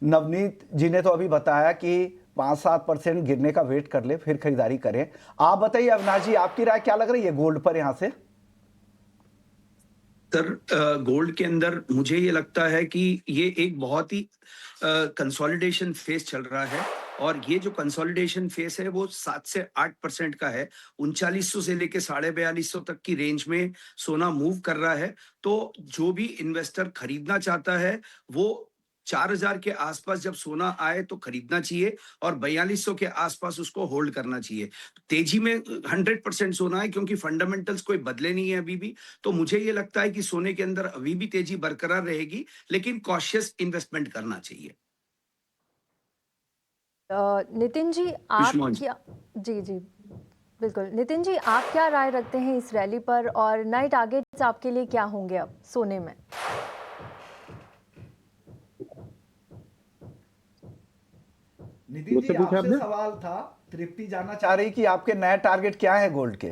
नवनीत जी ने तो अभी बताया कि 5-7% गिरने का वेट कर ले फिर खरीदारी करें। आप बताइए अविनाश जी, आपकी राय क्या लग रही है गोल्ड पर यहां से? सर, गोल्ड के अंदर मुझे ये लगता है कि ये एक बहुत ही कंसोलिडेशन फेस चल रहा है। और ये जो कंसोलिडेशन फेस है वो 7 से 8% का है। 3900 से लेके 4250 तक की रेंज में सोना मूव कर रहा है। तो जो भी इन्वेस्टर खरीदना चाहता है वो 4000 के आसपास जब सोना आए तो खरीदना चाहिए, और 4200 के आसपास उसको होल्ड करना चाहिए। तेजी में 100% सोना है, क्योंकि फंडामेंटल्स कोई बदले नहीं है अभी भी। तो मुझे ये लगता है कि सोने के अंदर अभी भी तेजी बरकरार रहेगी, लेकिन कॉशियस इन्वेस्टमेंट करना चाहिए। नितिन जी, आप विश्वमोहन जी। क्या? जी जी, बिल्कुल। नितिन जी, आप क्या राय रखते हैं इस रैली पर, और नए टारगेट्स आपके लिए क्या होंगे अब सोने में? नितिन जी, मुझसे पूछा आपसे आपने? सवाल था। तृप्ति जानना चाह रही कि आपके नए टारगेट क्या है गोल्ड के?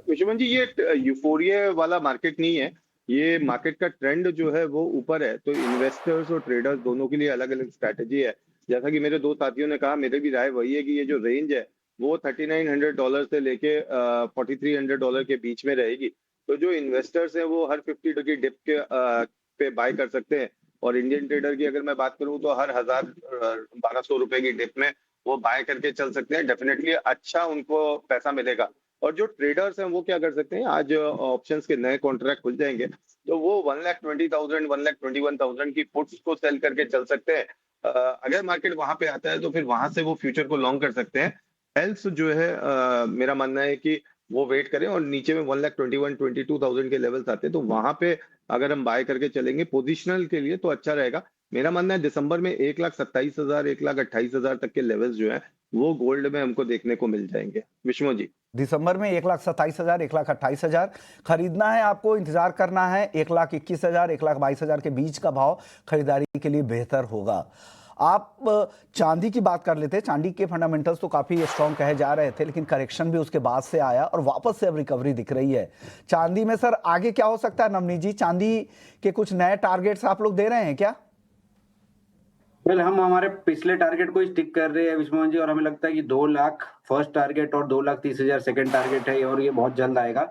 विश्वमन जी, ये यूफोरिया वाला मार्केट नहीं है। ये मार्केट का ट्रेंड जो है वो ऊपर है, तो इन्वेस्टर्स और ट्रेडर्स दोनों के लिए अलग अलग स्ट्रैटेजी है। जैसा कि मेरे दो साथियों ने कहा, मेरी भी राय वही है कि ये जो रेंज है वो $3900 से लेके $4300 के बीच में रहेगी। तो जो इन्वेस्टर्स हैं वो हर 50 की डिप के पे बाय कर सकते हैं। और इंडियन ट्रेडर की अगर मैं बात करूं तो हर 1200 रुपए की डिप में वो बाय करके चल सकते हैं। डेफिनेटली अच्छा उनको पैसा मिलेगा। और जो ट्रेडर्स हैं वो क्या कर सकते हैं, आज ऑप्शंस के नए कॉन्ट्रैक्ट खुल जाएंगे तो वो 1,20,000 1,21,000 की पुट्स को सेल करके चल सकते हैं। अगर मार्केट वहां पे आता है तो फिर वहां से वो फ्यूचर को लॉन्ग कर सकते हैं। एल्स जो है मेरा मानना है कि वो वेट करें, और नीचे में 1,21,22,000 के लेवल्स आते हैं तो वहां पे अगर हम बाय करके चलेंगे पोजिशनल के लिए तो अच्छा रहेगा। मेरा मानना है दिसंबर में 1,27,000 1,28,000 तक के लेवल्स जो है वो गोल्ड में हमको देखने को मिल जाएंगे। विष्णु जी। दिसंबर में 1,27,000 1,28,000 खरीदना है आपको, इंतजार करना है 1,21,000 1,22,000 के बीच का भाव खरीदारी के लिए बेहतर होगा। आप चांदी की बात कर लेते हैं। चांदी के फंडामेंटल्स तो काफी स्ट्रांग कहे जा रहे थे, लेकिन करेक्शन भी उसके बाद से आया और वापस से अब रिकवरी दिख रही है चांदी में। सर आगे क्या हो सकता है नवनीत जी? चांदी के कुछ नए टारगेट्स आप लोग दे रहे हैं क्या? वेल, हम हमारे पिछले टारगेट को ही स्टिक कर रहे हैं विश्वमोहन जी, और हमें लगता है कि 2 लाख फर्स्ट टारगेट और 2,30,000 सेकंड टारगेट है, और ये बहुत जल्द आएगा।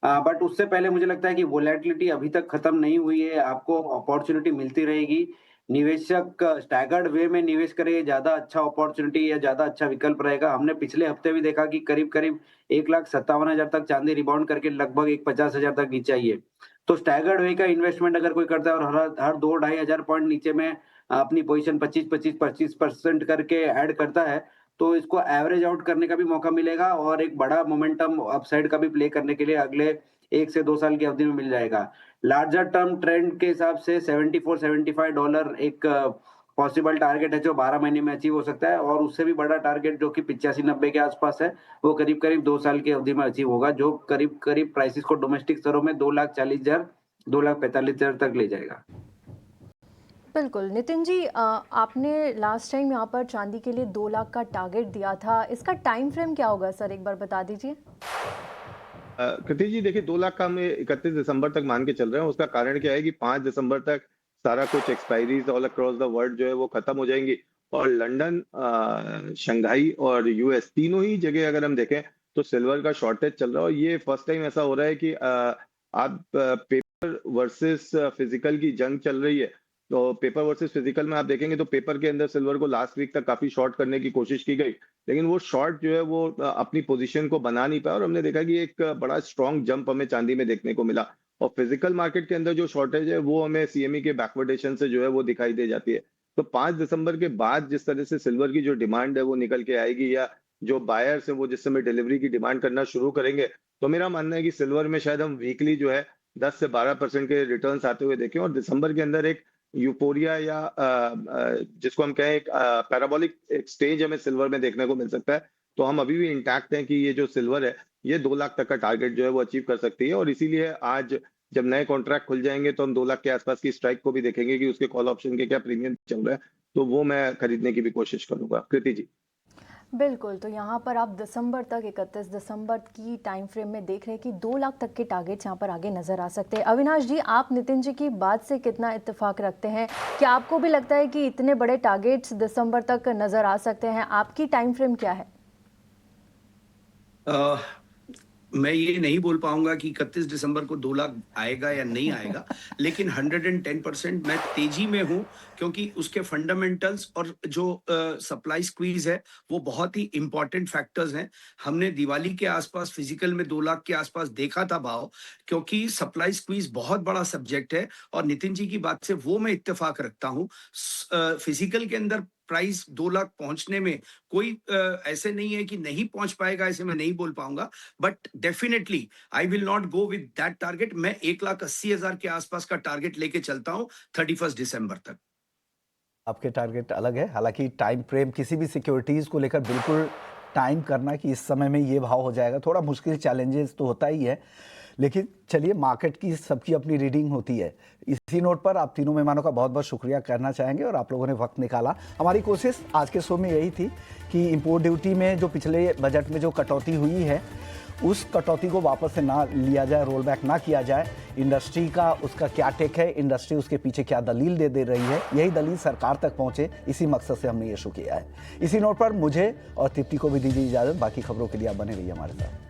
बट उससे पहले मुझे लगता है कि वोलेटिलिटी अभी तक खत्म नहीं हुई है, आपको अपॉर्चुनिटी मिलती रहेगी। निवेशक स्टैगर्ड वे में निवेश करे, ज्यादा अच्छा अपॉर्चुनिटी या ज्यादा अच्छा विकल्प रहेगा। हमने पिछले हफ्ते भी देखा कि करीब करीब 1,57,000 तक चांदी रिबाउंड करके लगभग 1,50,000 तक नीचे आई है। तो स्टैगर्ड वे का इन्वेस्टमेंट अगर कोई करता है और हर 2-2,500 पॉइंट नीचे में अपनी पोजीशन 25% करके ऐड करता है, तो इसको एवरेज आउट करने का भी मौका मिलेगा, और एक बड़ा मोमेंटम अपसाइड का भी प्ले करने के लिए अगले 1 से 2 साल की अवधि में मिल जाएगा। लार्जर टर्म ट्रेंड के हिसाब से $74-75 एक पॉसिबल टारगेट है जो 12 महीने में अचीव हो सकता है, और उससे भी बड़ा टारगेट जो कि 85-90 के आसपास है, वो करीब-करीब 2 साल की अवधि में अचीव होगा, जो करीब-करीब प्राइसेस को डोमेस्टिक स्तरों में 2,40,000 2,45,000 तक ले जाएगा। बिल्कुल। नितिन जी, आपने लास्ट टाइम यहाँ पर चांदी के लिए 2 लाख का टारगेट दिया था। इसका टाइम फ्रेम क्या होगा सर, एक बार बता दीजिए। कृति जी, देखिए 2 लाख का हम 31 दिसंबर तक मान के चल रहे हैं। उसका कारण क्या है कि 5 दिसंबर तक सारा कुछ expiries all across the world जो है वो खत्म हो जाएंगी। और लंदन, शंघाई और यूएस तीनों ही जगह अगर हम देखें तो सिल्वर का शॉर्टेज चल रहा है। और ये फर्स्ट टाइम ऐसा हो रहा है कि आप पेपर वर्सेस फिजिकल की जंग चल रही है। तो पेपर वर्सेस फिजिकल में आप देखेंगे तो पेपर के अंदर सिल्वर को लास्ट वीक तक काफी शॉर्ट करने की कोशिश की गई, लेकिन वो शॉर्ट जो है वो अपनी पोजीशन को बना नहीं पाया, और हमने देखा कि एक बड़ा स्ट्रॉन्ग जंप हमें चांदी में देखने को मिला। और फिजिकल मार्केट के अंदर जो शॉर्टेज है वो हमें सीएमई के बैकवर्डेशन से जो है वो दिखाई दे जाती है। तो 5 दिसंबर के बाद जिस तरह से सिल्वर की जो डिमांड है वो निकल के आएगी, या जो बायर्स है वो जिस समय डिलीवरी की डिमांड करना शुरू करेंगे, तो मेरा मानना है कि सिल्वर में शायद हम वीकली जो है 10 से 12% के रिटर्न्स आते हुए देखें। और दिसंबर के अंदर एक यूफोरिया या जिसको हम कहें एक पैराबोलिक एक स्टेज हमें सिल्वर में देखने को मिल सकता है। तो हम अभी भी इंटैक्ट हैं कि ये जो सिल्वर है ये 2 लाख तक का टारगेट जो है वो अचीव कर सकती है। और इसीलिए आज जब नए कॉन्ट्रैक्ट खुल जाएंगे तो हम 2 लाख के आसपास की स्ट्राइक को भी देखेंगे कि उसके कॉल ऑप्शन के क्या प्रीमियम चल रहा है, तो वो मैं खरीदने की भी कोशिश करूंगा। कृति जी। बिल्कुल, तो यहाँ पर आप दिसंबर तक 31 दिसंबर की टाइम फ्रेम में देख रहे हैं कि 2 लाख तक के टारगेट्स यहाँ पर आगे नज़र आ सकते हैं। अविनाश जी, आप नितिन जी की बात से कितना इत्तेफाक रखते हैं? क्या आपको भी लगता है कि इतने बड़े टारगेट्स दिसंबर तक नज़र आ सकते हैं? आपकी टाइम फ्रेम क्या है? मैं ये नहीं बोल पाऊंगा कि 31 दिसंबर को 2 लाख आएगा या नहीं आएगा, लेकिन 110% मैं तेजी में हूं, क्योंकि उसके फंडामेंटल्स और जो सप्लाई स्क्वीज है वो बहुत ही इंपॉर्टेंट फैक्टर्स हैं। हमने दिवाली के आसपास फिजिकल में 2 लाख के आसपास देखा था भाव, क्योंकि सप्लाई स्क्वीज बहुत बड़ा सब्जेक्ट है। और नितिन जी की बात से वो मैं इत्तेफाक रखता हूं। फिजिकल के अंदर प्राइस 2 लाख पहुंचने में कोई ऐसे नहीं है कि नहीं पहुंच पाएगा, ऐसे मैं नहीं बोल पाऊंगा, but definitely I will not go with that target. मैं 1,80,000 के आसपास का टारगेट लेके चलता हूं 31 दिसंबर तक। आपके टारगेट अलग है, हालांकि टाइम फ्रेम किसी भी सिक्योरिटीज़ को लेकर बिल्कुल टाइम करना कि इस समय में ये भाव हो जाएगा, थोड़ा मुश्किल, चैलेंजेस तो होता ही है। लेकिन चलिए, मार्केट की सबकी अपनी रीडिंग होती है। इसी नोट पर आप तीनों मेहमानों का बहुत बहुत शुक्रिया करना चाहेंगे और आप लोगों ने वक्त निकाला। हमारी कोशिश आज के शो में यही थी कि इंपोर्ट ड्यूटी में जो पिछले बजट में जो कटौती हुई है, उस कटौती को वापस से ना लिया जाए, रोल बैक ना किया जाए। इंडस्ट्री का उसका क्या टेक है, इंडस्ट्री उसके पीछे क्या दलील दे रही है, यही दलील सरकार तक पहुंचे, इसी मकसद से हमने ये शो किया है। इसी नोट पर मुझे और तृप्ति को भी दीजिए इजाज़त। बाकी खबरों के लिए आप बने रहिए हमारे साथ।